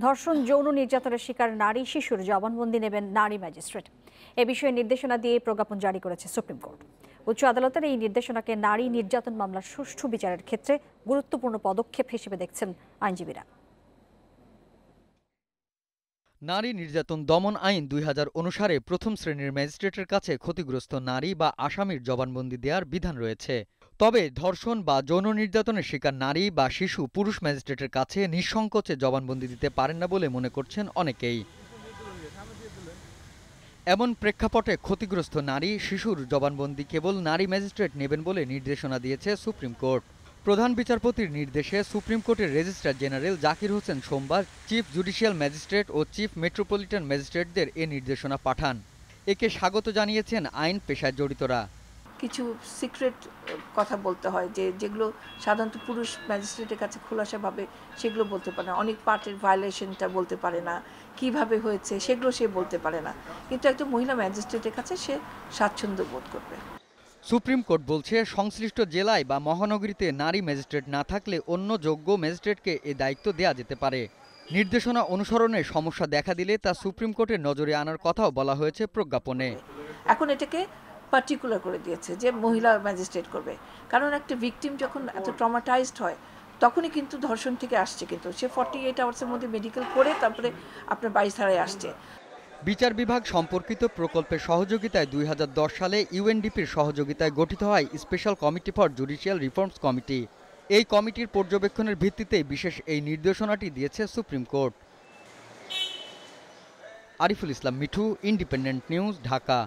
ধর্ষণ, যৌন নির্যাতনের শিকার নারী শিশুর জবানবন্দি নেবেন নারী ম্যাজিস্ট্রেট। এ বিষয়ে নির্দেশনা দিয়ে প্রজ্ঞাপন জারি করেছে সুপ্রিম কোর্ট। উচ্চ আদালতের এই নির্দেশনাকে নারী নির্যাতন মামলার সুষ্ঠু বিচারের ক্ষেত্রে গুরুত্বপূর্ণ পদক্ষেপ হিসেবে দেখছেন আইনজীবীরা। নারী নির্যাতন দমন আইন ২০০০ অনুসারে প্রথম শ্রেণীর ম্যাজিস্ট্রেটের কাছে ক্ষতিগ্রস্ত নারী বা আসামির জবানবন্দি দেওয়ার বিধান রয়েছে। তবে ধর্ষণ বা যৌন নির্যাতনের শিকার নারী বা শিশু পুরুষ ম্যাজিস্ট্রেটের কাছে নিঃসংকোচে জবানবন্দি দিতে পারেন না বলে মনে করছেন অনেকেই। এমন প্রেক্ষাপটে ক্ষতিগ্রস্ত নারী শিশুর জবানবন্দি কেবল নারী ম্যাজিস্ট্রেট নেবেন বলে নির্দেশনা দিয়েছে সুপ্রিম কোর্ট। প্রধান বিচারপতির নির্দেশে সুপ্রিম কোর্টের রেজিস্ট্রার জেনারেল জাকির হোসেন সোমবার চিফ জুডিশিয়াল ম্যাজিস্ট্রেট ও চিফ মেট্রোপলিটন ম্যাজিস্ট্রেটদের এ নির্দেশনা পাঠান। একে স্বাগত জানিয়েছেন আইন পেশায় জড়িতরা। কিছু সিক্রেট কথা বলতে হয় যেগুলো সাধারণত পুরুষ ম্যাজিস্ট্রেটের কাছে খোলাসাভাবে সেগুলো বলতে পারে না, অনেক পার্টের ভায়োলেশনটা বলতে পারে না, কিভাবে হয়েছে সেগুলো সে বলতে পারে না, কিন্তু একজন মহিলা ম্যাজিস্ট্রেটের কাছে সে স্বাচ্ছন্দ্য বোধ করবে। সুপ্রিম কোর্ট বলছে সংশ্লিষ্ট জেলায় বা মহানগরীতে নারী ম্যাজিস্ট্রেট না থাকলে অন্য যোগ্য ম্যাজিস্ট্রেটকে এ দায়িত্ব দেওয়া যেতে পারে। নির্দেশনা অনুসরণে সমস্যা দেখা দিলে তা সুপ্রিম কোর্টের নজরে আনার কথাও বলা হয়েছে প্রজ্ঞাপনে। এখন এটাকে পার্টিকুলার করে দিয়েছে যে মহিলা ম্যাজিস্ট্রেট করবে, কারণ একটা ভিকটিম যখন এত ট্রমাটাইজড হয় তখনই কিন্তু ধর্ষণ থেকে আসছে, কিন্তু সে 48 আওয়ার্সের মধ্যে মেডিকেল করে তারপরে আপনার 22 ধারায় আসছে। বিচার বিভাগ সম্পর্কিত প্রকল্পের সহযোগিতায় ২০১০ সালে ইউএনডিপির সহযোগিতায় গঠিত হয় special committee for judicial reforms committee. এই কমিটির পর্যবেক্ষণের ভিত্তিতেই বিশেষ এই নির্দেশনাটি দিয়েছে supreme court. Ariful Islam Mithu, independent news, Dhaka.